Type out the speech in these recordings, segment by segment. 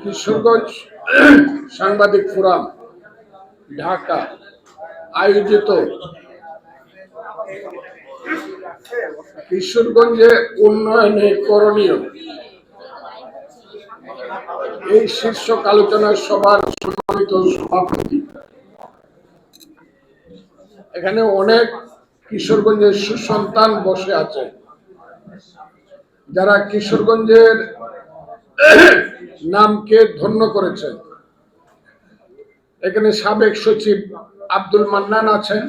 কিশোরগঞ্জ সাংবাদিক ফোরাম ঢাকা আয়োজিত কিশোরগঞ্জে উন্নয়নে করণীয় এই শীর্ষক আলোচনা সভার সম্মানিত সভাপতি, এখানে অনেক কিশোরগঞ্জের সুসন্তান বসে আছে যারা কিশোরগঞ্জের নামকে ধন্য করেছেন। এখানে সাবেক সচিব আব্দুল মান্নান আছেন,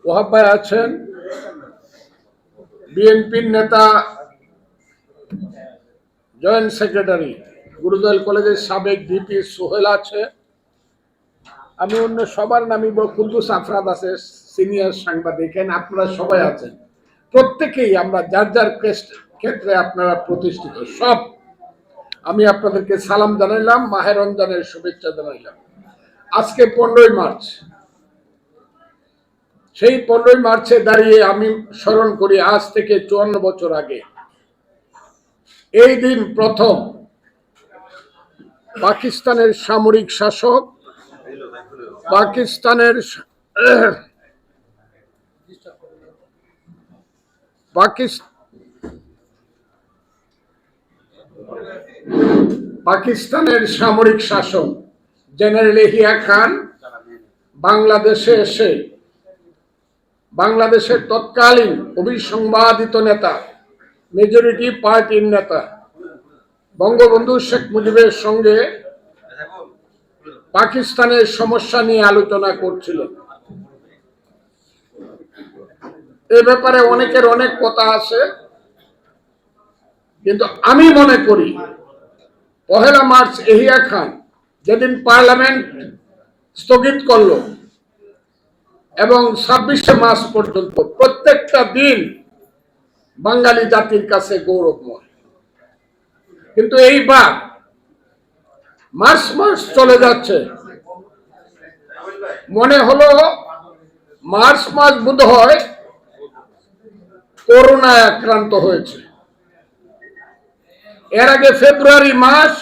ওয়াহাব ভাই আছেন, বিএনপির নেতা জয়েন্ট সেক্রেটারি গুরুদয়াল কলেজের সাবেক ভিপি সোহেল আছে, আমি অন্য সবার নামই কুদ্দুস আফরাদ আছে, সিনিয়র সাংবাদিক, আপনারা সবাই আছেন। প্রত্যেকেই আমরা যার যার ক্ষেত্রে আপনারা প্রতিষ্ঠিত, সব আমি আপনাদেরকে সালাম জানাইলাম, মাহে রমজানের শুভেচ্ছা জানাইলাম। আজকে 15ই মার্চ, সেই 15ই মার্চে দাঁড়িয়ে আমি স্মরণ করি আজ থেকে 54 বছর আগে এই দিন প্রথম পাকিস্তানের সামরিক শাসক পাকিস্তানের সামরিক শাসক জেনারেল ইয়াহিয়া খান বাংলাদেশে এসে বাংলাদেশের তৎকালীন অবিসংবাদিত নেতা, মেজরিটি পার্টির নেতা বঙ্গবন্ধু শেখ মুজিবের সঙ্গে পাকিস্তানের সমস্যা নিয়ে আলোচনা করছিলেন। এ ব্যাপারে অনেকের অনেক কথা আছে, কিন্তু আমি মনে করি 1 মার্চ ইয়াহিয়া খান যেদিন পার্লামেন্ট স্থগিত করলো এবং 26 মার্চ পর্যন্ত প্রত্যেকটা দিন বাঙালি জাতির কাছে গৌরবময়। কিন্তু এইবার মার্চ চলে যাচ্ছে, মনে হলো মার্চ মাস বোধ হয় করোনায় আক্রান্ত হয়েছে, এর আগে ফেব্রুয়ারি মাস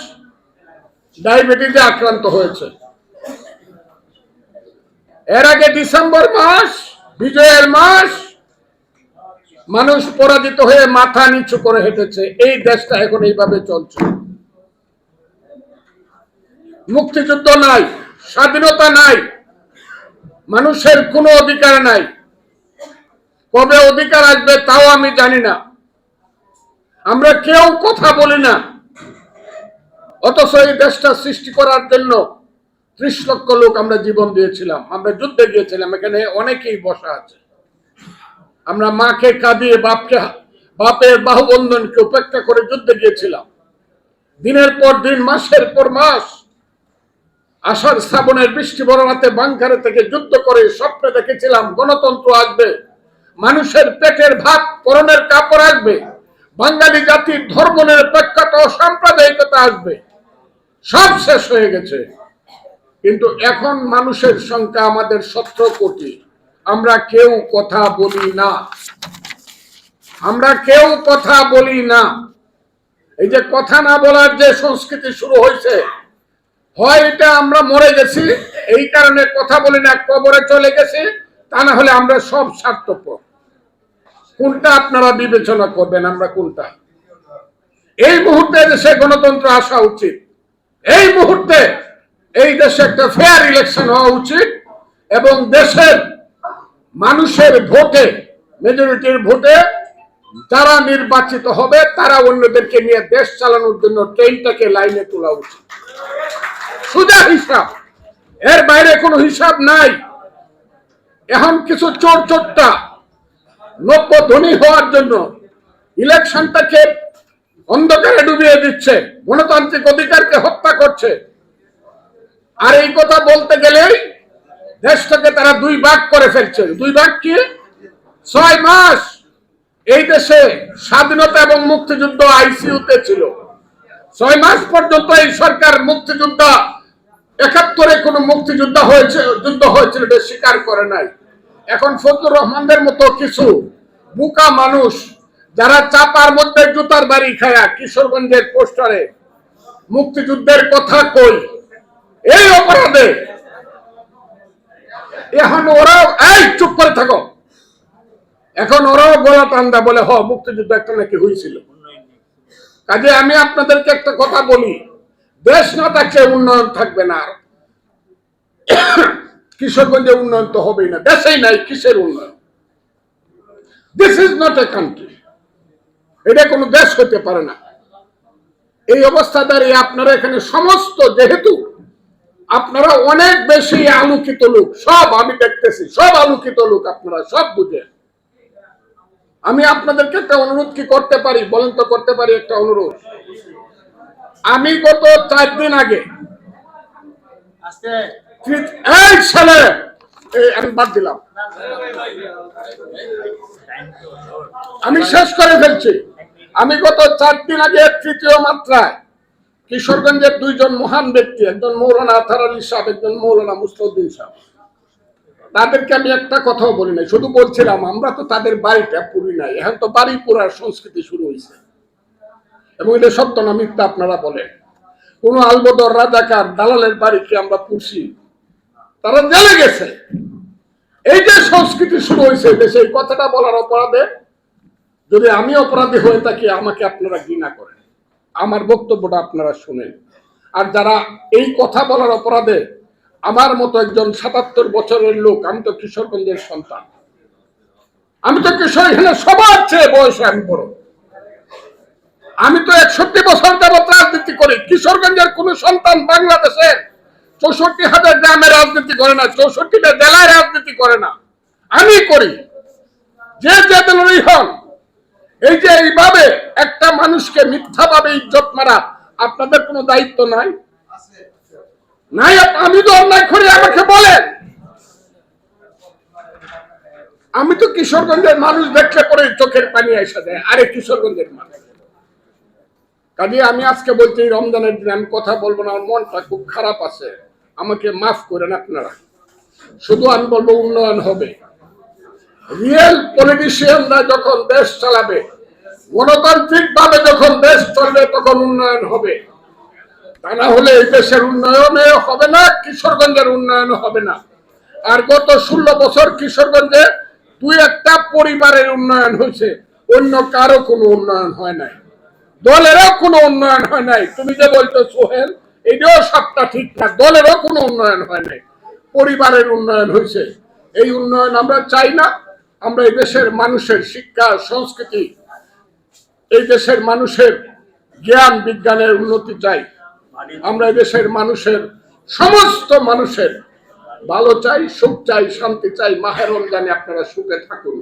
ডায়াবেটিসে আক্রান্ত হয়েছে, এর আগে ডিসেম্বর মাস বিজয়ের মাস, মানুষ পরাজিত হয়ে মাথা নিচু করে হেঁটেছে। এই দেশটা এখন এইভাবে চলছে, মুক্তিযুদ্ধ নাই, স্বাধীনতা নাই, মানুষের কোনো অধিকার নাই। কবে অধিকার আসবে তাও আমি জানি না, আমরা কেউ কথা বলি না। অথচ এই দেশটা সৃষ্টি করার জন্য 30 লক্ষ লোক আমরা জীবন দিয়েছিলাম, আমরা যুদ্ধে গিয়েছিলাম, এখানে অনেকেই বসা আছে। আমরা মাকে কাঁদিয়ে বাপের বাহুবন্ধনকে উপেক্ষা করে যুদ্ধে গিয়েছিলাম, দিনের পর দিন, মাসের পর মাস, আষাঢ় শ্রাবণের বৃষ্টি বড় রাতে বাংকারে থেকে যুদ্ধ করে স্বপ্নে দেখেছিলাম গণতন্ত্র আসবে, মানুষের পেটের ভাত পরনের কাপড় আসবে, বাঙালি জাতির ধর্ম নিরপেক্ষতা ও সাম্প্রদায়িকতা আসবে। সব শেষ হয়ে গেছে। কিন্তু এখন মানুষের সংখ্যা আমাদের 17 কোটি, আমরা কেউ কথা বলি না, আমরা কেউ কথা বলি না। এই যে কথা না বলার যে সংস্কৃতি শুরু হয়েছে, হয় এটা আমরা মরে গেছি এই কারণে কথা বলি না, কবরে চলে গেছি, তা না হলে আমরা সব স্বার্থপর। কোনটা আপনারা বিবেচনা করবেন, আমরা কোনটা? এই মুহূর্তে দেশে গণতন্ত্র আসা উচিত, এই মুহূর্তে এই দেশে একটা ফেয়ার ইলেকশন হওয়া উচিত এবং দেশের মানুষের ভোটে, মেজরিটির ভোটে যারা নির্বাচিত হবে তারা অন্যদেরকে নিয়ে দেশ চালানোর জন্য ট্রেনটাকে লাইনে তোলা উচিত। সোজা হিসাব, এর বাইরে কোনো হিসাব নাই। এখন কিছু চোরটা নব্য ধনী হওয়ার জন্য ইলেকশনটাকে অন্ধকারে ডুবিয়ে দিচ্ছে, গণতান্ত্রিক অধিকারকে হত্যা করছে। আর এই কথা বলতে গেলেই দেশটাকে তারা 2 ভাগ করে ফেলছে। 2 ভাগ কি? 6 মাস এই দেশে স্বাধীনতা এবং মুক্তিযুদ্ধ আইসিইউতে ছিল। 6 মাস পর্যন্ত এই সরকার মুক্তিযোদ্ধা 71-এ কোনো যুদ্ধ হয়েছিল এটা স্বীকার করে নাই। এখন ফজলুর রহমানদের মতো কিছু বুকা মানুষ যারা চাপার মধ্যে জুতার বাড়ি খায়া কিশোরগঞ্জের পোস্টারে মুক্তিযুদ্ধের কথা কই, এই অপরাধে এখন ওরাও এই চুপ করে থাকো, এখন ওরাও গলা টান্দা বলে মুক্তিযুদ্ধ একটা নাকি হয়েছিল। কাজে আমি আপনাদেরকে একটা কথা বলি, দেশ না থাকলে উন্নয়ন থাকবে না। কিশোরগঞ্জে উন্নয়ন তো হবেই না, দেশেই নাই, কিসের উন্নয়ন? This is not a country, এটা কোনো দেশ হতে পারে না। এই অবস্থা দাঁড়িয়ে আপনারা এখানে সমস্ত, যেহেতু আপনারা অনেক বেশি আলোকিত লোক, সব আমি দেখতেছি, সব আলোকিত লোক, আপনারা সব বুঝেন। আমি আপনাদেরকে একটা অনুরোধ কি করতে পারি বলেন তো? করতে পারি একটা অনুরোধ। আমি গত 4 দিন আগে এই ছেলে আমি বাদ দিলাম, আমি শেষ করে ফেলছি। আমি গত 4 দিন আগে তৃতীয় মাত্রায় কিশোরগঞ্জের 2 জন মহান ব্যক্তি, একজন মৌলানা আতার আলী সাহেব, একজন মৌলানা মুসলিউদ্দিন সাহেব, তাদেরকে আমি একটা কথাও বলি নাই, শুধু বলছিলাম আমরা তো তাদের বাড়িটা পুরি নাই, এখন তো বাড়ি পুরার সংস্কৃতি শুরু হয়েছে। এবং এটা সত্য না মিথ্যা আপনারা বলেন? কোন আলবদর রাজাকার দালালের বাড়িকে আমরা পুষি, তারা জেলে গেছে। এই যে সংস্কৃতি শুরু হয়েছে দেশে, এই কথাটা বলার অপরাধে যদি আমি অপরাধী হয়ে থাকি, আমাকে আপনারা ঘৃণা করেন, আমার বক্তব্যটা আপনারা শুনেন। আর যারা এই কথা বলার অপরাধে, আমার মতো একজন 77 বছরের লোক, আমি তো কিশোরগঞ্জের সন্তান, আমি তো এখানে সবার চেয়ে বয়সে আমি বড়, আমি তো 61 বছর যাবত রাজনীতি করি। কিশোরগঞ্জের কোন সন্তান বাংলাদেশের 64,000 গ্রামে রাজনীতি করে না, 64টা জেলায় রাজনীতি করে না, আমি করি। যে দলেরই হন, এই যে এইভাবে একটা মানুষকে মিথ্যাভাবে ইজ্জত মারা, আপনাদের কোনো দায়িত্ব নাই? নাই? আমি তো অন্যায় করি, আমাকে বলেন। আমি তো কিশোরগঞ্জের মানুষ দেখলে পরে চোখের পানি এসে যায়, আরে কিশোরগঞ্জের মানুষ। কাজে আমি আজকে বলছি, রমজানের দিনে আমি কথা বলবো না, আমার মনটা খুব খারাপ আছে, আমাকে মাফ করেন আপনারা। শুধু আমি বলবো উন্নয়ন হবে। রিয়েল পলিটিশিয়ানরা যখন দেশ চালাবে, গণতান্ত্রিক ভাবে যখন দেশ চলবে, তখন উন্নয়ন হবে। তা না হলে এই দেশের উন্নয়নে হবে না, কিশোরগঞ্জের উন্নয়ন হবে না। আর গত 16 বছর কিশোরগঞ্জে 2-1টা পরিবারের উন্নয়ন হয়েছে, অন্য কারো কোনো উন্নয়ন হয় নাই, দলেরও কোনো উন্নয়ন হয় নাই। তুমি যে বলছো সোহেল, এটাও সবটা ঠিক না, দলেরও কোনো উন্নয়ন হয় নাই, পরিবারের উন্নয়ন হয়েছে। এই উন্নয়ন আমরা চাই না। আমরা এই দেশের মানুষের শিক্ষা, সংস্কৃতি, এই দেশের মানুষের জ্ঞান বিজ্ঞানের উন্নতি চাই। আমরা এই দেশের মানুষের, সমস্ত মানুষের ভালো চাই, সুখ চাই, শান্তি চাই। মাহে রমজানে আপনারা সুখে থাকুন।